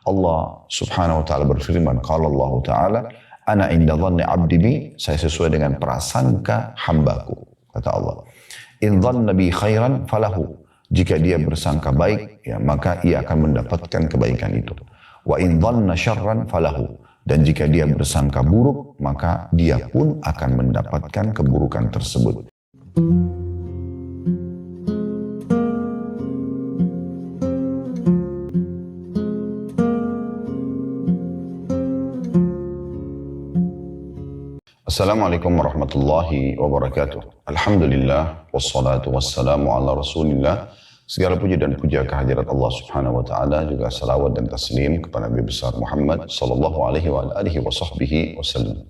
Allah subhanahu wa ta'ala berfirman, qala Allah ta'ala, ana inda dhanni abdi bi, saya sesuai dengan prasangka hambaku, kata Allah. In dhanna bi khairan falahu, jika dia bersangka baik, ya, maka ia akan mendapatkan kebaikan itu. Wa in dhanna syarran falahu, dan jika dia bersangka buruk, maka dia pun akan mendapatkan keburukan tersebut. Assalamualaikum warahmatullahi wabarakatuh. Alhamdulillah, wassalatu wassalamu ala rasulillah. Segala puji dan puja kehadirat Allah subhanahu wa ta'ala, juga salawat dan taslim kepada Nabi besar Muhammad sallallahu alaihi wa alihi wa sahbihi wasallam.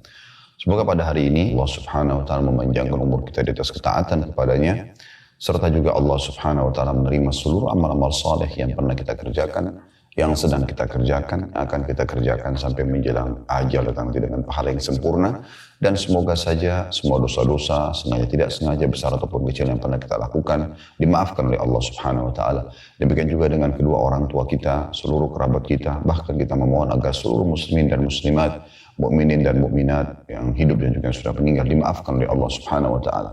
Semoga pada hari ini Allah subhanahu wa ta'ala memanjangkan umur kita di atas ketaatan kepadanya, serta juga Allah subhanahu wa ta'ala menerima seluruh amal-amal saleh yang pernah kita kerjakan, yang sedang kita kerjakan, akan kita kerjakan sampai menjelang ajal datang dengan pahala yang sempurna. Dan semoga saja semua dosa-dosa, sengaja tidak sengaja, besar ataupun kecil yang pernah kita lakukan, dimaafkan oleh Allah subhanahu wa ta'ala. Demikian juga dengan kedua orang tua kita, seluruh kerabat kita, bahkan kita memohon agar seluruh muslimin dan muslimat, mukminin dan mukminat yang hidup dan juga yang sudah meninggal, dimaafkan oleh Allah subhanahu wa ta'ala.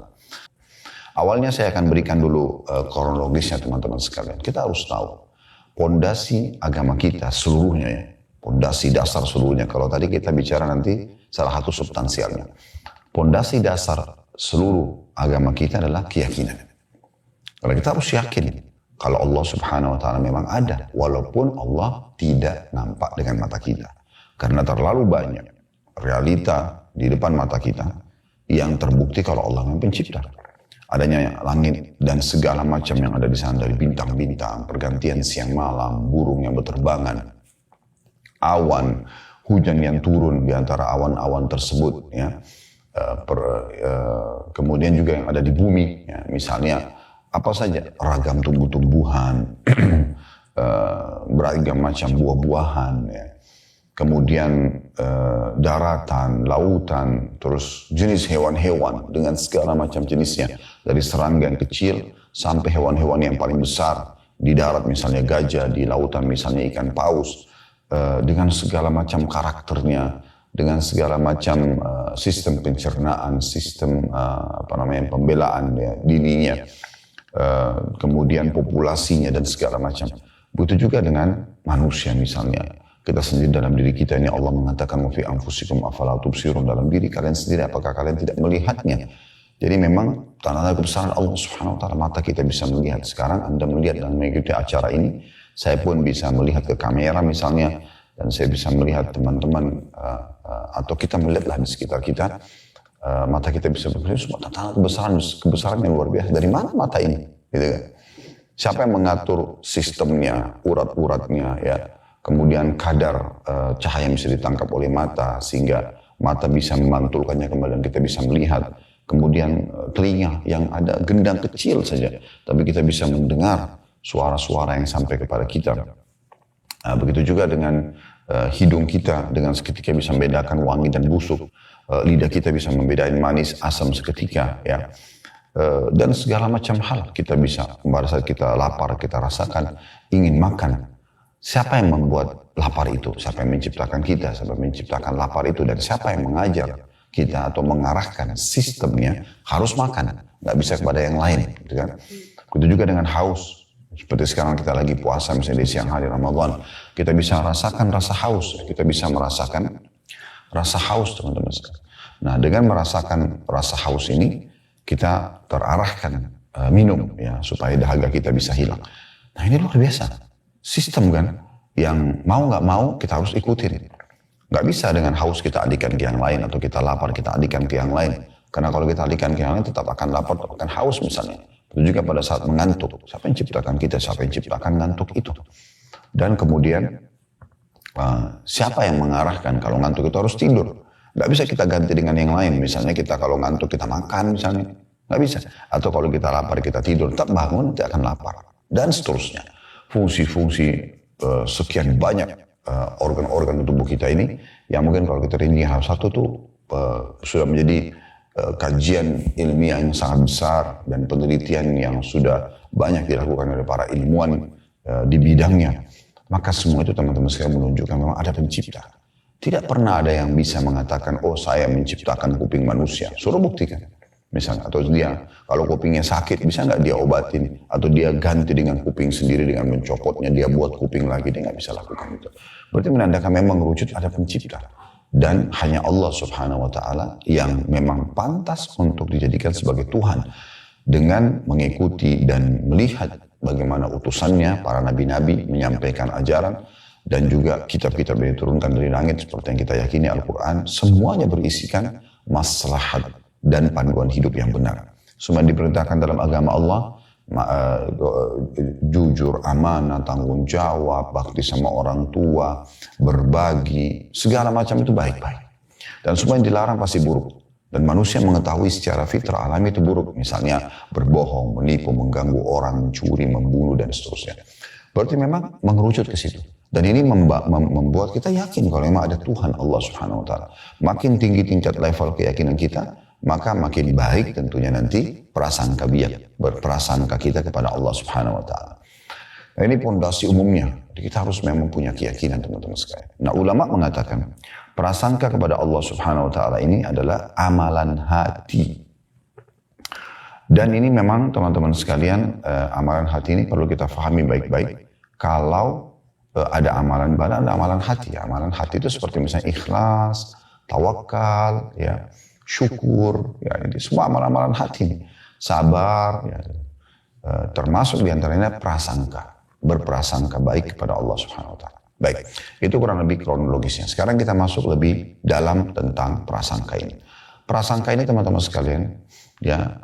Awalnya saya akan berikan dulu kronologisnya teman-teman sekalian. Kita harus tahu pondasi agama kita seluruhnya, ya, pondasi dasar seluruhnya. Kalau tadi kita bicara nanti salah satu substansialnya. Pondasi dasar seluruh agama kita adalah keyakinan. Kalau kita harus yakin kalau Allah subhanahu wa ta'ala memang ada, walaupun Allah tidak nampak dengan mata kita. Karena terlalu banyak realita di depan mata kita yang terbukti kalau Allah memang pencipta. Adanya langit dan segala macam yang ada di sana, dari bintang-bintang, pergantian siang malam, burung yang berterbangan, awan, hujan yang turun di antara awan-awan tersebut, ya. Kemudian juga yang ada di bumi, ya. Misalnya apa saja, ragam tumbuh-tumbuhan, beragam macam buah-buahan, ya. Kemudian daratan, lautan, terus jenis hewan-hewan dengan segala macam jenisnya, dari serangga yang kecil sampai hewan-hewan yang paling besar, di darat misalnya gajah, di lautan misalnya ikan paus, dengan segala macam karakternya, dengan segala macam sistem pencernaan, sistem pembelaan, ya, dininya, kemudian populasinya dan segala macam. Begitu juga dengan manusia misalnya. Kita sendiri dalam diri kita ini Allah mengatakan wa fi anfusikum afala tubsirun, dalam diri kalian sendiri apakah kalian tidak melihatnya. Jadi memang tanda kebesaran Allah subhanahu wa ta'ala, mata kita bisa melihat. Sekarang Anda melihat dan mengikuti acara ini, saya pun bisa melihat ke kamera misalnya, dan saya bisa melihat teman-teman, atau kita melihatlah di sekitar kita, mata kita bisa berpikir, semua tanda kebesaran yang luar biasa. Dari mana mata ini? Gitu kan? Siapa yang mengatur sistemnya, urat-uratnya, ya, kemudian kadar cahaya yang bisa ditangkap oleh mata, sehingga mata bisa memantulkannya kembali dan kita bisa melihat. Kemudian telinga yang ada gendang kecil saja, tapi kita bisa mendengar suara-suara yang sampai kepada kita. Begitu juga dengan hidung kita, dengan seketika bisa membedakan wangi dan busuk. Lidah kita bisa membedakan manis, asam seketika, ya. Dan segala macam hal kita bisa, pada saat kita lapar, kita rasakan ingin makan. Siapa yang membuat lapar itu? Siapa yang menciptakan kita? Siapa yang menciptakan lapar itu? Dan siapa yang mengajar kita atau mengarahkan sistemnya harus makan, nggak bisa kepada yang lain, gitu kan? Begitu juga dengan haus. Seperti sekarang kita lagi puasa misalnya di siang hari Ramadan, kita bisa rasakan rasa haus, kita bisa merasakan rasa haus, teman-teman sekalian. Nah, dengan merasakan rasa haus ini, kita terarahkan minum, ya, supaya dahaga kita bisa hilang. Nah, ini luar biasa. Sistem kan, yang mau nggak mau kita harus ikutin. Nggak bisa dengan haus kita alihkan ke yang lain, atau kita lapar kita alihkan ke yang lain. Karena kalau kita alihkan ke yang lain tetap akan lapar, tetap akan haus misalnya. Itu juga pada saat mengantuk. Siapa yang ciptakan kita? Siapa yang ciptakan ngantuk itu? Dan kemudian siapa yang mengarahkan kalau ngantuk itu harus tidur? Nggak bisa kita ganti dengan yang lain. Misalnya kita kalau ngantuk kita makan misalnya. Nggak bisa. Atau kalau kita lapar kita tidur. Tetap bangun nanti akan lapar. Dan seterusnya. Fungsi-fungsi sekian banyak organ-organ tubuh kita ini, yang mungkin kalau kita rinci hal satu tuh sudah menjadi kajian ilmiah yang sangat besar dan penelitian yang sudah banyak dilakukan oleh para ilmuwan di bidangnya. maka semua itu teman-teman sekalian menunjukkan memang ada pencipta. Tidak pernah ada yang bisa mengatakan, oh saya menciptakan kuping manusia. Suruh buktikan. Misalnya, atau dia, kalau kupingnya sakit, bisa nggak dia obatin? Atau dia ganti dengan kuping sendiri dengan mencopotnya, dia buat kuping lagi, dia nggak bisa lakukan itu. Berarti menandakan memang wujud ada pencipta. Dan hanya Allah subhanahu wa ta'ala yang memang pantas untuk dijadikan sebagai Tuhan. Dengan mengikuti dan melihat bagaimana utusannya, para nabi-nabi menyampaikan ajaran, dan juga kitab-kitab yang diturunkan dari langit seperti yang kita yakini Al-Quran, semuanya berisikan maslahat dan panduan hidup yang benar. Semua diperintahkan dalam agama Allah, jujur, amanah, tanggung jawab, bakti sama orang tua, berbagi, segala macam itu baik-baik. Dan semua yang dilarang pasti buruk. Dan manusia mengetahui secara fitrah alami itu buruk. Misalnya berbohong, menipu, mengganggu orang, mencuri, membunuh, dan seterusnya. Berarti memang mengerucut ke situ. Dan ini membuat kita yakin kalau memang ada Tuhan Allah subhanahu wa ta'ala. Makin tinggi tingkat level keyakinan kita, maka makin baik tentunya nanti prasangka biak, berprasangka kita kepada Allah subhanahu wa ta'ala. Nah, ini pondasi umumnya. Jadi kita harus memang punya keyakinan teman-teman sekalian. Nah, ulama mengatakan prasangka kepada Allah subhanahu wa ta'ala ini adalah amalan hati. Dan ini memang teman-teman sekalian, amalan hati ini perlu kita fahami baik-baik. Kalau ada amalan badan, ada amalan hati. Amalan hati itu seperti misalnya ikhlas, tawakal, ya, syukur, ya, ini semua amalan-amalan hati ini. Sabar, ya, termasuk diantaranya prasangka, berprasangka baik kepada Allah Subhanahu Wa Taala. Baik, itu kurang lebih kronologisnya. Sekarang kita masuk lebih dalam tentang prasangka ini. Prasangka ini teman-teman sekalian, ya,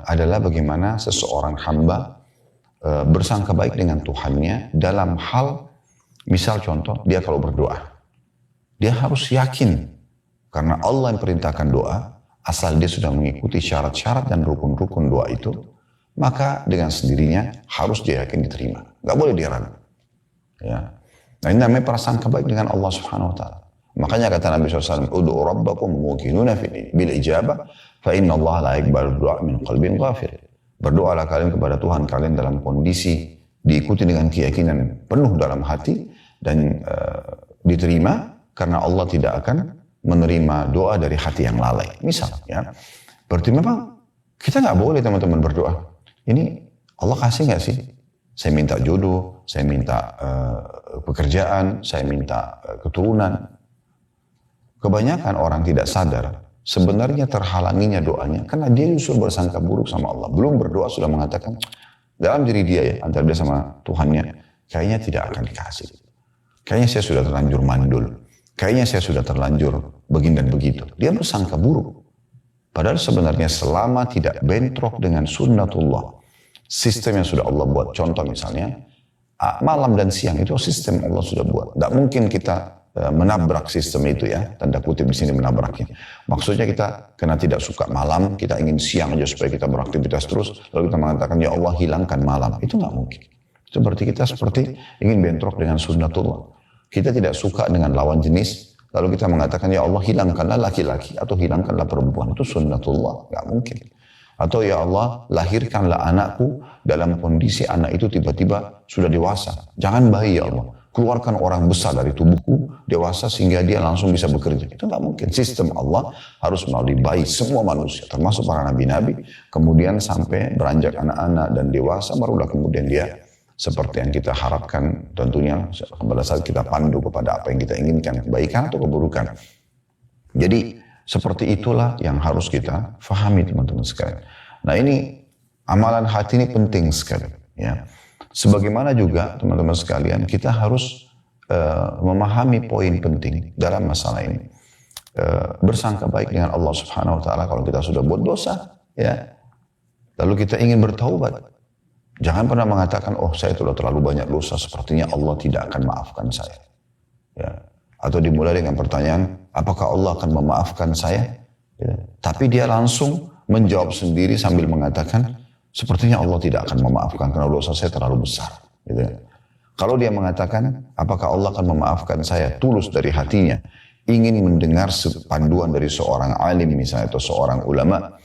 adalah bagaimana seseorang hamba bersangka baik dengan Tuhannya dalam hal, misal contoh, dia kalau berdoa, dia harus yakin karena Allah yang perintahkan doa, asal dia sudah mengikuti syarat-syarat dan rukun-rukun doa itu, maka dengan sendirinya harus dia yakin diterima. Gak boleh dia ragu. Ya. Nah, ini namanya prasangka baik dengan Allah Subhanahu Wa Taala. Makanya kata Nabi SAW, "Ud'u rabbakum muqinuna bil ijabah, fa inna Allah la yaqbalu du'a min qalbin ghafir." Berdoalah kalian kepada Tuhan kalian dalam kondisi diikuti dengan keyakinan penuh dalam hati dan diterima, karena Allah tidak akan menerima doa dari hati yang lalai. Misal, ya, berarti memang kita nggak boleh teman-teman berdoa. Ini Allah kasih nggak sih? Saya minta jodoh, saya minta pekerjaan, saya minta keturunan. Kebanyakan orang tidak sadar sebenarnya terhalanginya doanya karena dia justru bersangka buruk sama Allah. Belum berdoa sudah mengatakan dalam diri dia, ya, antara dia sama Tuhannya, kayaknya tidak akan dikasih. Kayaknya saya sudah terlanjur mandul. Kayaknya saya sudah terlanjur begini dan begitu. Dia bersangka buruk. Padahal sebenarnya selama tidak bentrok dengan sunnatullah, sistem yang sudah Allah buat. Contoh misalnya, malam dan siang itu sistem Allah sudah buat. Tidak mungkin kita menabrak sistem itu, ya, tanda kutip di sini menabraknya. Maksudnya kita karena tidak suka malam, kita ingin siang aja supaya kita beraktivitas terus, lalu kita mengatakan ya Allah hilangkan malam. Itu nggak mungkin. Itu berarti kita seperti ingin bentrok dengan sunnatullah. Kita tidak suka dengan lawan jenis, lalu kita mengatakan ya Allah hilangkanlah laki-laki atau hilangkanlah perempuan. Itu sunnatullah, nggak mungkin. Atau ya Allah lahirkanlah anakku dalam kondisi anak itu tiba-tiba sudah dewasa. Jangan bayi ya Allah. Keluarkan orang besar dari tubuhku, dewasa sehingga dia langsung bisa bekerja. Itu nggak mungkin. Sistem Allah harus melalui bayi semua manusia, termasuk para nabi-nabi. Kemudian sampai beranjak anak-anak dan dewasa, barulah kemudian dia seperti yang kita harapkan tentunya pada saat kita pandu kepada apa yang kita inginkan, kebaikan atau keburukan. Jadi seperti itulah yang harus kita fahami teman-teman sekalian. Nah, ini amalan hati ini penting sekali, ya. Sebagaimana juga teman-teman sekalian kita harus memahami poin penting dalam masalah ini. Bersangka baik dengan Allah Subhanahu Wa Taala kalau kita sudah buat dosa, ya. Lalu kita ingin bertaubat. Jangan pernah mengatakan, oh saya sudah terlalu banyak dosa, sepertinya Allah tidak akan maafkan saya. Ya. Atau dimulai dengan pertanyaan, apakah Allah akan memaafkan saya? Ya. Tapi dia langsung menjawab sendiri sambil mengatakan, sepertinya Allah tidak akan memaafkan karena dosa saya terlalu besar. Gitu. Kalau dia mengatakan, apakah Allah akan memaafkan saya tulus dari hatinya, ingin mendengar panduan dari seorang alim misalnya atau seorang ulama,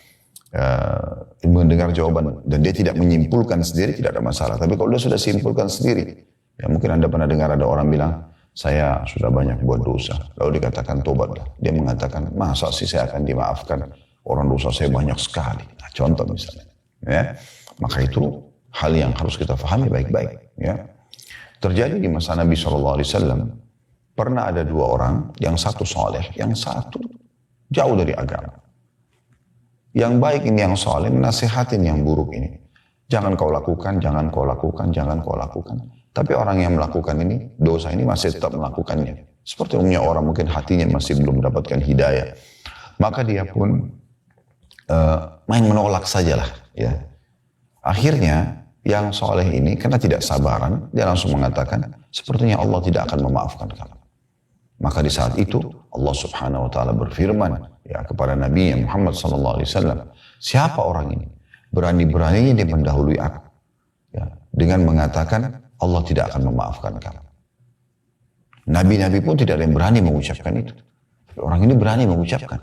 mendengar jawaban dan dia tidak menyimpulkan sendiri, tidak ada masalah. Tapi kalau dia sudah simpulkan sendiri, Ya mungkin Anda pernah dengar ada orang bilang, saya sudah banyak buat dosa. Lalu dikatakan tobatlah. Dia mengatakan, masa sih saya akan dimaafkan? Orang dosa saya banyak sekali. Nah, contoh misalnya. Ya. Maka itu hal yang harus kita pahami baik-baik. Ya. Terjadi di masa Nabi SAW, pernah ada dua orang, yang satu soleh, yang satu jauh dari agama. Yang baik ini yang soleh, nasihatin yang buruk ini. Jangan kau lakukan, jangan kau lakukan, jangan kau lakukan. Tapi orang yang melakukan ini, dosa ini masih tetap melakukannya. Seperti umumnya orang mungkin hatinya masih belum mendapatkan hidayah. Maka dia pun main menolak sajalah. Ya. Akhirnya yang soleh ini karena tidak sabaran, dia langsung mengatakan, sepertinya Allah tidak akan memaafkan kamu. Maka di saat itu Allah Subhanahu Wa Taala berfirman ya kepada Nabi Muhammad SAW, siapa orang ini? Berani-beraninya dia mendahului aku. Ya, dengan mengatakan Allah tidak akan memaafkan kamu. Nabi-nabi pun tidak ada yang berani mengucapkan itu. Orang ini berani mengucapkan.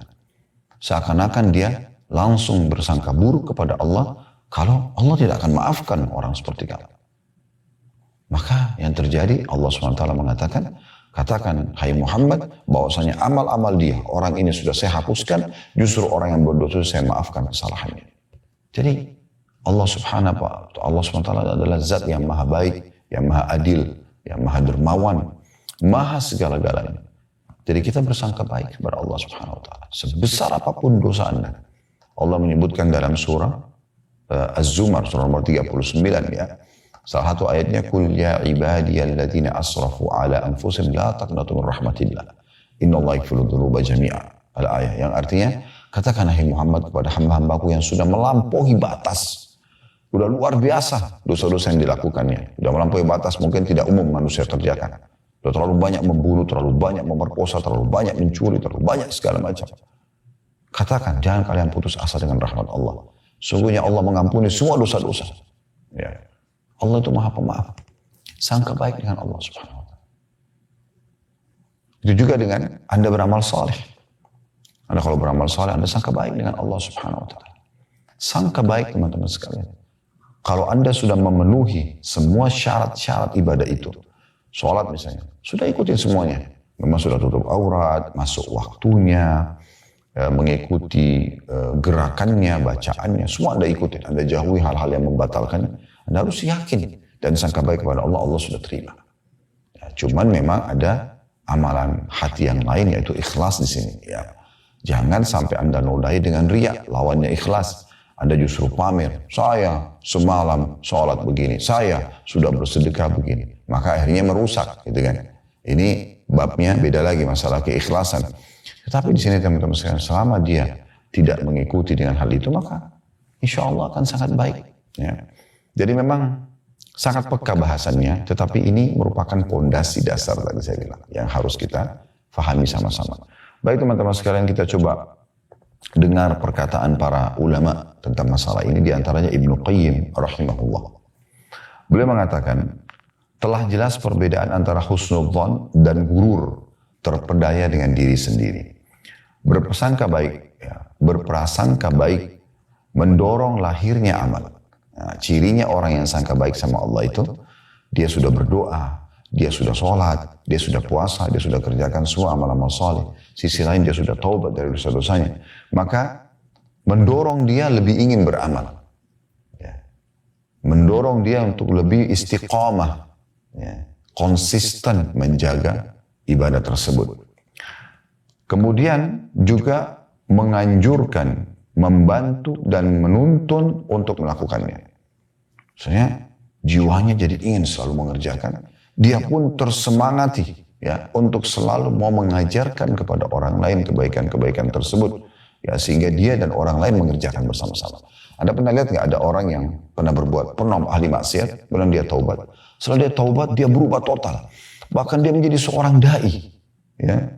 Seakan-akan dia langsung bersangka buruk kepada Allah kalau Allah tidak akan maafkan orang seperti kamu. Maka yang terjadi Allah SWT mengatakan, katakan hai Muhammad bahwasanya amal-amal dia, orang ini sudah saya hapuskan, justru orang yang berdosa saya maafkan kesalahannya. Jadi Allah SWT adalah zat yang maha baik, yang maha adil, yang maha dermawan, maha segala-galanya. Jadi kita bersangka baik kepada Allah SWT. Sebesar apapun dosa Anda. Allah menyebutkan dalam surah Az-Zumar, surah nomor 39 ya. Salah satu ayatnya, Qul ya ibadiyalladzina asrafu ala anfusihim la taqnatu min rahmatillah. Innallaha yaghfiru dzunuba jami'a. Al-ayat yang artinya, katakan hai Muhammad kepada hamba-hambaku yang sudah melampaui batas. Sudah luar biasa dosa-dosa yang dilakukannya. Sudah melampaui batas, mungkin tidak umum manusia kerjakan. Sudah terlalu banyak membunuh, terlalu banyak memerkosa, terlalu banyak mencuri, terlalu banyak segala macam. Katakan, jangan kalian putus asa dengan rahmat Allah. Sungguhnya Allah mengampuni semua dosa-dosa. Ya. Allah itu maha pemaaf. Sangka baik dengan Allah Subhanahu Wa Taala. Itu juga dengan Anda beramal saleh. Anda kalau beramal saleh, Anda sangka baik dengan Allah Subhanahu Wa Taala. Sangka baik teman-teman sekalian. Kalau Anda sudah memenuhi semua syarat-syarat ibadah itu, sholat misalnya, sudah ikutin semuanya. Memang sudah tutup aurat, masuk waktunya, mengikuti gerakannya, bacaannya, semua Anda ikutin. Anda jauhi hal-hal yang membatalkan. Anda harus yakin dan sangka baik kepada Allah, Allah sudah terima. Ya, cuman memang ada amalan hati yang lain, yaitu ikhlas di sini. Ya. Jangan sampai Anda nodai dengan riya, lawannya ikhlas. Anda justru pamer, saya semalam sholat begini, saya sudah bersedekah begini. Maka akhirnya merusak, gitu kan. Ini babnya beda lagi, masalah keikhlasan. Tetapi di sini teman-teman sekalian, selama dia tidak mengikuti dengan hal itu, maka insya Allah akan sangat baik. Ya. Jadi memang sangat peka bahasannya, tetapi ini merupakan pondasi dasar tadi saya bilang, yang harus kita fahami sama-sama. Baik teman-teman sekalian, kita coba dengar perkataan para ulama tentang masalah ini, diantaranya Ibnu Qayyim rahimahullah. Beliau mengatakan, telah jelas perbedaan antara husnudzon dan gurur, terpedaya dengan diri sendiri. Berprasangka baik, ya, berprasangka baik, mendorong lahirnya amal. Nah, cirinya orang yang sangka baik sama Allah itu, dia sudah berdoa, dia sudah sholat, dia sudah puasa, dia sudah kerjakan semua amal-amal saleh. Sisi lain dia sudah taubat dari dosa-dosanya. Maka mendorong dia lebih ingin beramal. Ya. Mendorong dia untuk lebih istiqamah. Ya. Konsisten menjaga ibadah tersebut. Kemudian juga menganjurkan, membantu dan menuntun untuk melakukannya. Misalnya jiwanya jadi ingin selalu mengerjakan. Dia pun tersemangati ya untuk selalu mau mengajarkan kepada orang lain kebaikan-kebaikan tersebut. Ya, sehingga dia dan orang lain mengerjakan bersama-sama. Anda pernah lihat nggak ada orang yang pernah ahli maksiat, kemudian dia taubat. Setelah dia taubat, dia berubah total. Bahkan dia menjadi seorang dai. Ya.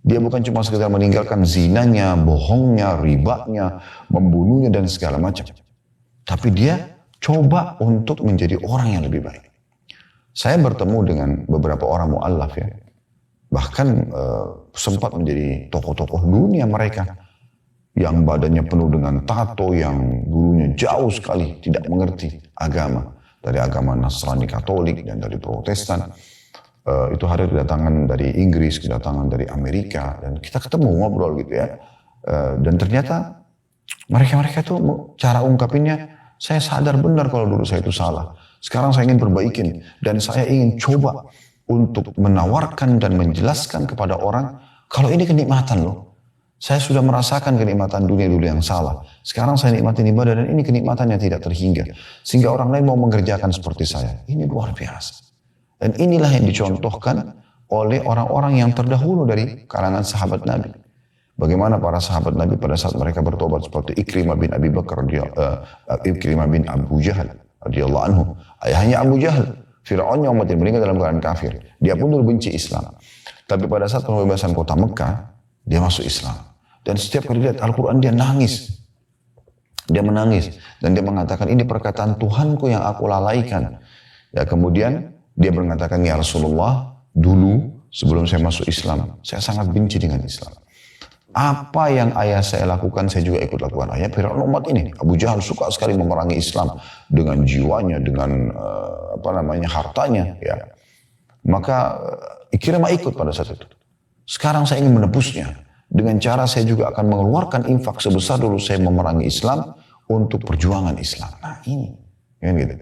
Dia bukan cuma sekedar meninggalkan zinanya, bohongnya, ribanya, membunuhnya dan segala macam. Tapi dia coba untuk menjadi orang yang lebih baik. Saya bertemu dengan beberapa orang mu'allaf ya. Bahkan sempat menjadi tokoh-tokoh dunia mereka. Yang badannya penuh dengan tato, yang dulunya jauh sekali tidak mengerti agama. dari agama Nasrani Katolik dan dari Protestan. Itu hari kedatangan dari Inggris, kedatangan dari Amerika, dan kita ketemu ngobrol gitu ya. Dan ternyata mereka tuh cara ungkapinnya, saya sadar benar kalau dulu saya itu salah. Sekarang saya ingin perbaikin dan saya ingin coba untuk menawarkan dan menjelaskan kepada orang kalau ini kenikmatan loh. Saya sudah merasakan kenikmatan dunia dulu yang salah. Sekarang saya nikmatin ibadah dan ini kenikmatan yang tidak terhingga. Sehingga orang lain mau mengerjakan seperti saya. Ini luar biasa. Dan inilah yang dicontohkan oleh orang-orang yang terdahulu dari kalangan sahabat Nabi. Bagaimana para sahabat Nabi pada saat mereka bertobat seperti Ikrimah bin Abi Bakar, Ikrimah bin Abu Jahal radhiyallahu anhu. Ayahnya Abu Jahal, Fir'aunnya umat yang meninggal dalam keadaan kafir. Dia pun dulu benci Islam. Tapi pada saat pembebasan kota Mekah, dia masuk Islam. Dan setiap kali lihat Al-Quran dia nangis. Dia menangis. Dan dia mengatakan ini perkataan Tuhanku yang aku lalaikan. Ya, kemudian dia mengatakan, ya Rasulullah, dulu sebelum saya masuk Islam, saya sangat benci dengan Islam. Apa yang ayah saya lakukan, saya juga ikut lakukan. Ayah Fir'aun umat ini. Abu Jahal suka sekali memerangi Islam dengan jiwanya, dengan hartanya. Ya. Maka Ikrimah ikut pada saat itu. Sekarang saya ingin menebusnya. Dengan cara saya juga akan mengeluarkan infak sebesar dulu saya memerangi Islam untuk perjuangan Islam. Nah ini. Kan gitu.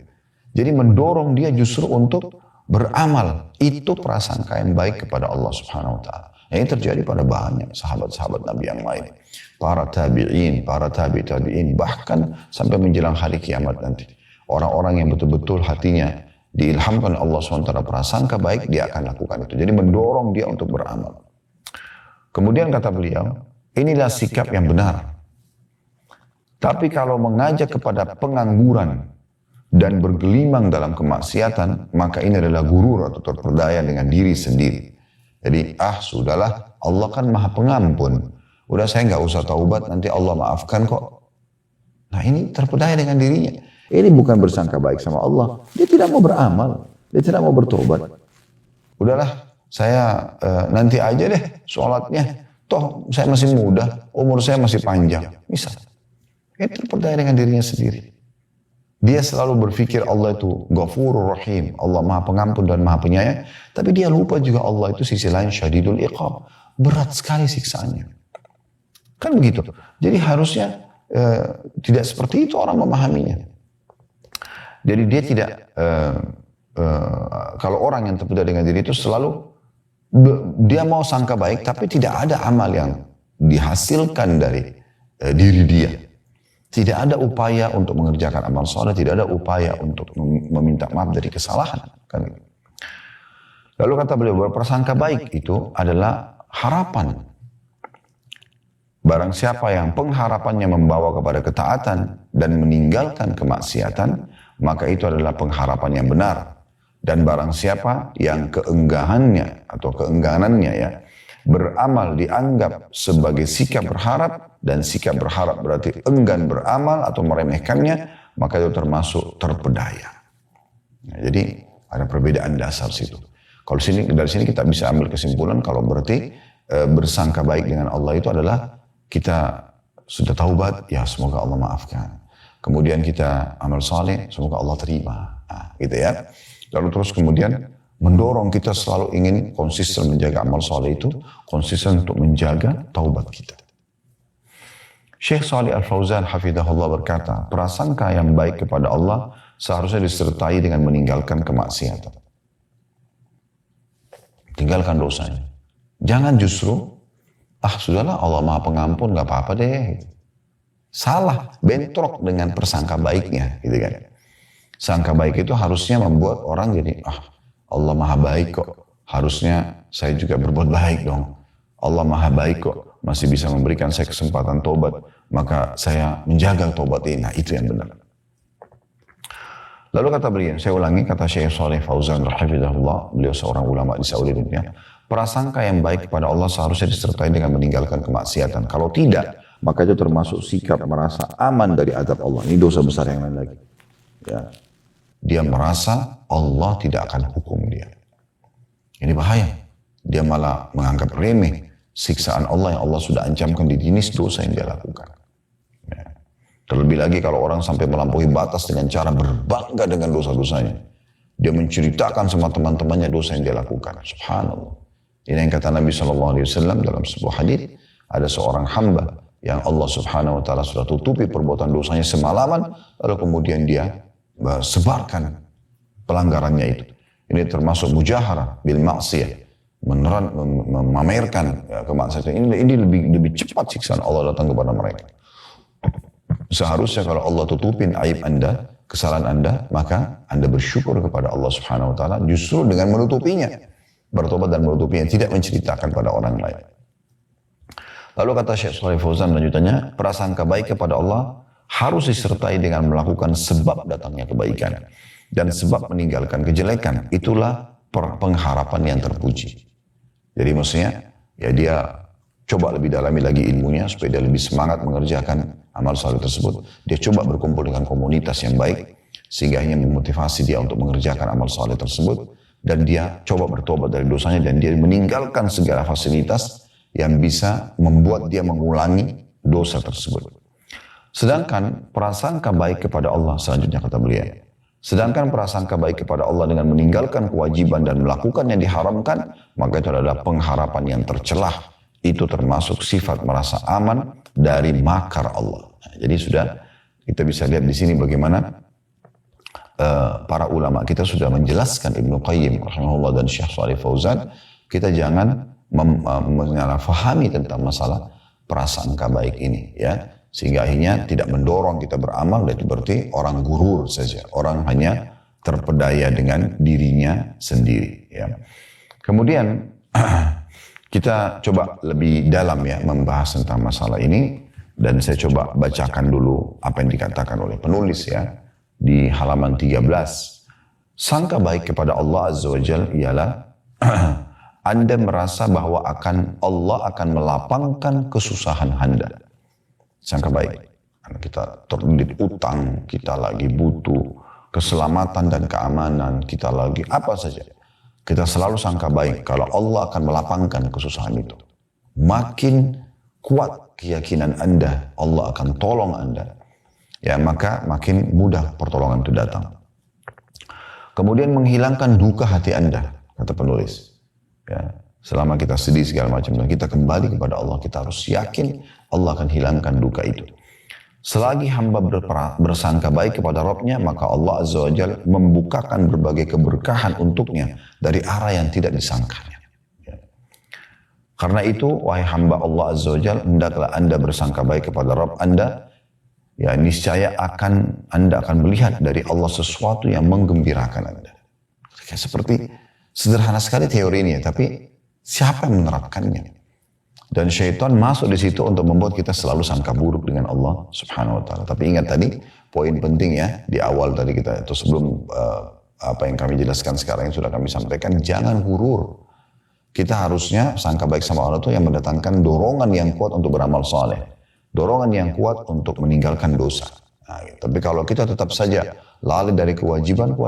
Jadi mendorong dia justru untuk beramal. Itu prasangka yang baik kepada Allah Subhanahu wa Ta'ala. Ini terjadi pada banyak sahabat-sahabat Nabi yang lain. Para tabi'in, para tabi'in, bahkan sampai menjelang hari kiamat nanti. Orang-orang yang betul-betul hatinya diilhamkan Allah SWT prasangka baik, dia akan lakukan itu. Jadi mendorong dia untuk beramal. Kemudian kata beliau, inilah sikap yang benar. Tapi kalau mengajak kepada pengangguran dan bergelimang dalam kemaksiatan, maka ini adalah gurur atau terperdaya dengan diri sendiri. Jadi, sudahlah, Allah kan maha pengampun. Udah saya nggak usah taubat, nanti Allah maafkan kok. Nah ini terpedaya dengan dirinya. Ini bukan bersangka baik sama Allah. Dia tidak mau beramal. Dia tidak mau bertobat. Udahlah, saya nanti aja deh sholatnya. Toh saya masih muda, umur saya masih panjang. Misal. Ini terpedaya dengan dirinya sendiri. Dia selalu berpikir Allah itu Ghafurur Rahim. Allah maha pengampun dan maha penyayang. Tapi dia lupa juga Allah itu sisi lain syadidul iqab. Berat sekali siksaannya. Kan begitu. Jadi harusnya tidak seperti itu orang memahaminya. Jadi dia tidak, kalau orang yang terpedaya dengan diri itu selalu, dia mau sangka baik tapi tidak ada amal yang dihasilkan dari diri dia. Tidak ada upaya untuk mengerjakan amal soleh, tidak ada upaya untuk meminta maaf dari kesalahan. Kan? Lalu kata beliau, berprasangka baik itu adalah harapan. Barang siapa yang pengharapannya membawa kepada ketaatan dan meninggalkan kemaksiatan, maka itu adalah pengharapan yang benar. Dan barang siapa yang keengganannya atau keengganannya ya, beramal dianggap sebagai sikap berharap, dan sikap berharap berarti enggan beramal atau meremehkannya, maka itu termasuk terpedaya. Nah, jadi ada perbedaan dasar situ. Kalau dari sini kita bisa ambil kesimpulan kalau berarti bersangka baik dengan Allah itu adalah kita sudah taubat, ya semoga Allah maafkan. Kemudian kita amal saleh, semoga Allah terima. Nah, gitu ya. Lalu terus kemudian mendorong kita selalu ingin konsisten menjaga amal saleh itu, konsisten untuk menjaga taubat kita. Syekh Shalih Al-Fauzan hafidhahullah berkata, prasangka yang baik kepada Allah seharusnya disertai dengan meninggalkan kemaksiatan. Tinggalkan dosanya. Jangan justru, sudahlah Allah maha pengampun, gak apa-apa deh. Salah, bentrok dengan persangka baiknya. Gitu kan. Sangka baik itu harusnya membuat orang jadi, Allah maha baik kok. Harusnya saya juga berbuat baik dong. Allah maha baik kok. Masih bisa memberikan saya kesempatan tobat, maka saya menjaga tobat ini. Nah itu yang benar. Lalu kata beliau, saya ulangi kata Syekh Shalih Fauzan rahimahullah, beliau seorang ulama di Saudi dunia, prasangka yang baik kepada Allah seharusnya disertai dengan meninggalkan kemaksiatan. Kalau tidak, maka itu termasuk sikap merasa aman dari azab Allah. Ini dosa besar yang lain lagi. Ya. Dia merasa Allah tidak akan hukum dia. Ini bahaya. Dia malah menganggap remeh siksaan Allah yang Allah sudah ancamkan di jenis dosa yang dia lakukan. Ya. Terlebih lagi kalau orang sampai melampaui batas dengan cara berbangga dengan dosa-dosanya. Dia menceritakan sama teman-temannya dosa yang dia lakukan. Subhanallah. Ini yang kata Nabi SAW dalam sebuah hadis, ada seorang hamba yang Allah Subhanahu Wa Taala sudah tutupi perbuatan dosanya semalaman, lalu kemudian dia sebarkan pelanggarannya itu. Ini termasuk mujaharah bil maksiyah, memamerkan kemaksiatan. Ini lebih cepat siksaan Allah datang kepada mereka. Seharusnya kalau Allah tutupin aib Anda, kesalahan Anda, maka Anda bersyukur kepada Allah Subhanahu Wa Taala justru dengan menutupinya, bertobat dan menutupinya, tidak menceritakan pada orang lain. Lalu kata Syekh Shalih Fauzan lanjutannya, prasangka baik kepada Allah harus disertai dengan melakukan sebab datangnya kebaikan dan sebab meninggalkan kejelekan. Itulah pengharapan yang terpuji. Jadi maksudnya, ya dia coba lebih dalami lagi ilmunya supaya dia lebih semangat mengerjakan amal saleh tersebut. Dia coba berkumpul dengan komunitas yang baik sehingga hanya memotivasi dia untuk mengerjakan amal saleh tersebut, dan dia coba bertobat dari dosanya dan dia meninggalkan segala fasilitas yang bisa membuat dia mengulangi dosa tersebut. Sedangkan prasangka baik kepada Allah, selanjutnya kata beliau, sedangkan prasangka baik kepada Allah dengan meninggalkan kewajiban dan melakukan yang diharamkan, maka itu adalah pengharapan yang tercelah. Itu termasuk sifat merasa aman dari makar Allah. Nah, jadi sudah kita bisa lihat di sini bagaimana para ulama kita sudah menjelaskan, Ibnu Qayyim rahimahullah dan Syekh Shalih Fauzan, kita jangan menyalahfahami tentang masalah prasangka baik ini, ya, sehingga akhirnya tidak mendorong kita beramal. Dan itu berarti orang gurur saja, orang hanya terpedaya dengan dirinya sendiri, ya. Kemudian kita coba lebih dalam ya membahas tentang masalah ini, dan saya coba bacakan dulu apa yang dikatakan oleh penulis ya di halaman 13. Sangka baik kepada Allah Azza wa Jalla ialah Anda merasa bahwa Allah akan melapangkan kesusahan Anda. Sangka baik. Karena kita terlilit utang, kita lagi butuh keselamatan dan keamanan, kita lagi apa saja. Kita selalu sangka baik kalau Allah akan melapangkan kesusahan itu. Makin kuat keyakinan Anda, Allah akan tolong Anda, ya, maka makin mudah pertolongan itu datang. Kemudian menghilangkan duka hati Anda, kata penulis. Ya, selama kita sedih segala macam, dan kita kembali kepada Allah, kita harus yakin Allah akan hilangkan duka itu. Selagi hamba bersangka baik kepada Rabbnya, maka Allah Azza wa Jalla membukakan berbagai keberkahan untuknya dari arah yang tidak disangkanya. Ya. Karena itu, wahai hamba Allah Azza wa Jalla, hendaklah Anda bersangka baik kepada Rabb Anda, ya, niscaya Anda akan melihat dari Allah sesuatu yang menggembirakan Anda. Seperti sederhana sekali teori ini ya, tapi siapa yang menerapkannya? Dan syaitan masuk di situ untuk membuat kita selalu sangka buruk dengan Allah Subhanahu Wa Taala. Tapi ingat tadi poin penting ya di awal tadi kita itu sebelum apa yang kami jelaskan sekarang yang sudah kami sampaikan, jangan gurur. Kita harusnya sangka baik sama Allah itu yang mendatangkan dorongan yang kuat untuk beramal saleh, dorongan yang kuat untuk meninggalkan dosa. Nah, tapi kalau kita tetap saja lalai dari kewajiban,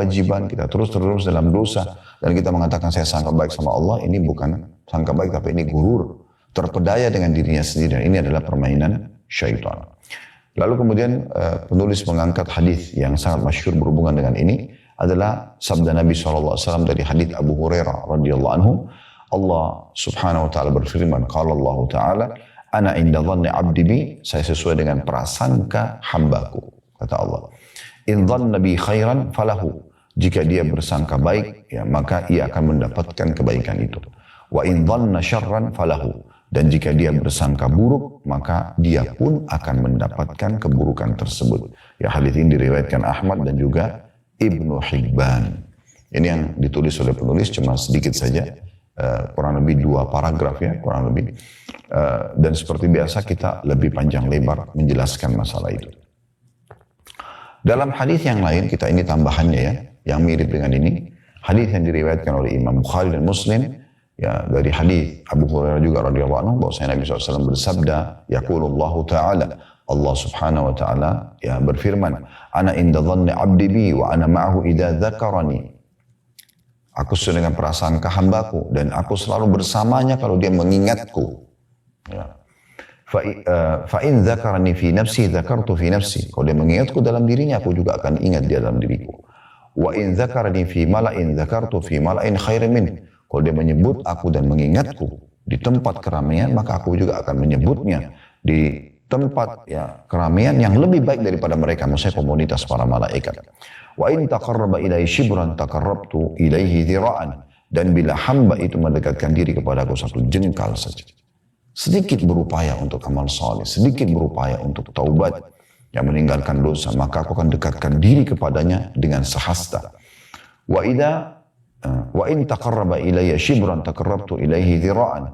kita terus dalam dosa dan kita mengatakan saya sangka baik sama Allah, ini bukan sangka baik tapi ini gurur. Terpedaya dengan dirinya sendiri, dan ini adalah permainan syaitan. Lalu kemudian penulis mengangkat hadis yang sangat masyhur berhubungan dengan ini, adalah sabda Nabi SAW dari hadis Abu Hurairah radhiyallahu anhu. Allah Subhanahu Wa Taala berfirman, qala Allah Taala, ana inda dhanni abdi bi, saya sesuai dengan prasangka hambaku, kata Allah. In dhanna bi khairan falahu, jika dia bersangka baik, ya, maka ia akan mendapatkan kebaikan itu. Wa in dhanna syarran falahu, dan jika dia bersangka buruk, maka dia pun akan mendapatkan keburukan tersebut. Ya, hadis ini diriwayatkan Ahmad dan juga Ibnu Hibban. Ini yang ditulis oleh penulis cuma sedikit saja, kurang lebih 2 paragraf ya, kurang lebih. Dan seperti biasa kita lebih panjang lebar menjelaskan masalah itu. Dalam hadis yang lain, kita ini tambahannya ya, yang mirip dengan ini. Hadis yang diriwayatkan oleh Imam Bukhari dan Muslim, ya, dari hadis Abu Hurairah juga radhiyallahu anhu, bahwasanya Nabi SAW bersabda, yaqulullahu ta'ala, Allah Subhanahu wa Ta'ala ya berfirman, ana inda dhanni 'abdi bi wa ana ma'ahu idza dzakarani. Aku sesuai dengan prasangka hambaku dan aku selalu bersamanya kalau dia mengingatku. Ya. Fa in dzakarani fi nafsi dzakartu fi nafsi. Kalau dia mengingatku dalam dirinya, aku juga akan ingat dia dalam diriku. Wa in dzakarani fi mala'in dzakartu fi mala'in khairin min. Kalau dia menyebut aku dan mengingatku di tempat keramaian, maka aku juga akan menyebutnya di tempat keramaian yang lebih baik daripada mereka, maksudnya komunitas para malaikat. Wa in taqarraba ilaihi shibran taqarrabtu ilaihi dhira'an. Dan bila hamba itu mendekatkan diri kepadaku satu jengkal saja, sedikit berupaya untuk amal saleh, sedikit berupaya untuk taubat, yang meninggalkan dosa, maka aku akan dekatkan diri kepadanya dengan sehasta. Wa in taqarraba ilayya shibran taqarrabtu ilaihi dhira'an.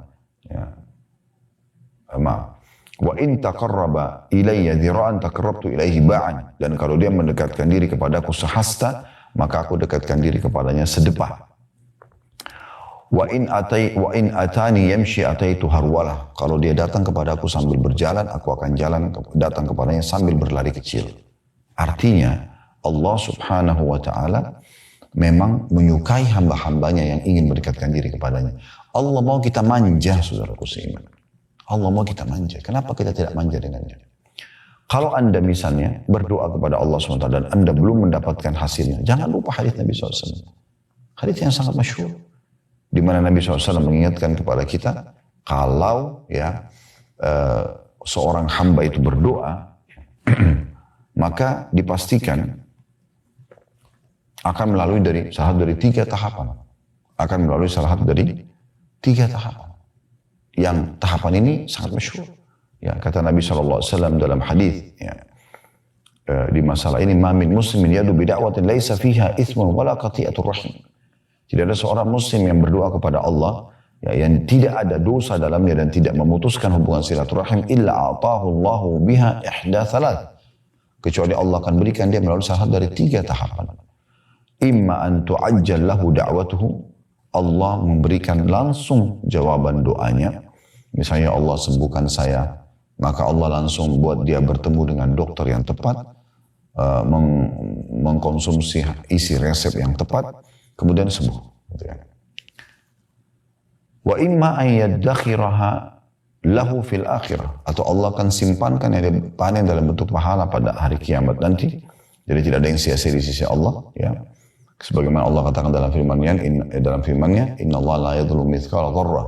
Wa in taqarraba ilayya dhira'an taqarrabtu ilaihi ba'an. Dan kalau dia mendekatkan diri kepadaku sehasta, maka aku dekatkan diri kepadanya sedepah. Wa in atani yamshi ataitu harwalah. Kalau dia datang kepadaku sambil berjalan, aku akan datang kepadanya sambil berlari kecil. Artinya Allah Subhanahu wa taala memang menyukai hamba-hambanya yang ingin mendekatkan diri kepadanya. Allah mau kita manja, saudaraku seiman. Allah mau kita manja. Kenapa kita tidak manja dengannya? Kalau Anda misalnya berdoa kepada Allah SWT dan Anda belum mendapatkan hasilnya, jangan lupa hadis Nabi SAW. Hadis yang sangat masyhur, di mana Nabi SAW mengingatkan kepada kita, kalau seorang hamba itu berdoa, maka dipastikan akan melalui salah satu dari 3 tahapan. Akan melalui salah satu dari 3 tahapan. Yang tahapan ini sangat masyhur. Ya, kata Nabi SAW dalam hadis, di masalah ini, ma min muslimin yadu bida'watin laisa fiha ithmun wala qati'atur rahim. Tidak ada seorang muslim yang berdoa kepada Allah yang tidak ada dosa dalamnya dan tidak memutuskan hubungan silaturahim illa a'tahu Allahu biha ihda thalath. Kecuali Allah akan berikan dia melalui salah satu dari 3 tahapan. Imma an tu'ajjal lahu da'watuhu. Allah memberikan langsung jawaban doanya. Misalnya Allah sembuhkan saya, maka Allah langsung buat dia bertemu dengan dokter yang tepat, mengkonsumsi isi resep yang tepat, kemudian sembuh. Wa imma an yaddakhiraha lahu fil akhirah. Atau Allah akan simpankan yang dipanen dalam bentuk pahala pada hari kiamat nanti. Jadi tidak ada yang sia-sia di sisi Allah. Ya. Sebagaimana Allah katakan dalam firman-Nya, Inna Allah la yadhlimu mithqala dzarrah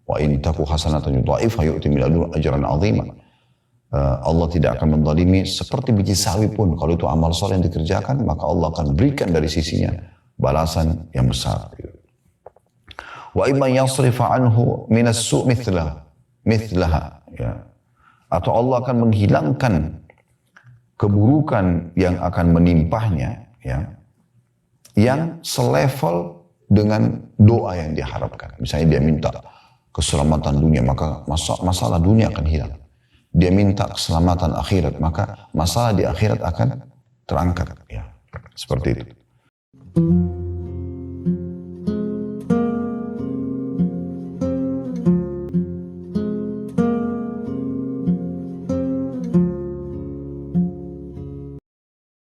wa in taku hasanatan yudha'ifha yu'ti min ladunhu ajran 'azima. Allah tidak akan menzalimi seperti biji sawi pun. Kalau itu amal saleh yang dikerjakan, maka Allah akan berikan dari sisinya balasan yang besar. Wa imma yasrifa anhu minas su' mithlaha. Ya. Atau Allah akan menghilangkan keburukan yang akan menimpahnya, ya, yang selevel dengan doa yang diharapkan. Misalnya dia minta keselamatan dunia, maka masalah dunia akan hilang. Dia minta keselamatan akhirat, maka masalah di akhirat akan terangkat. Ya, seperti itu.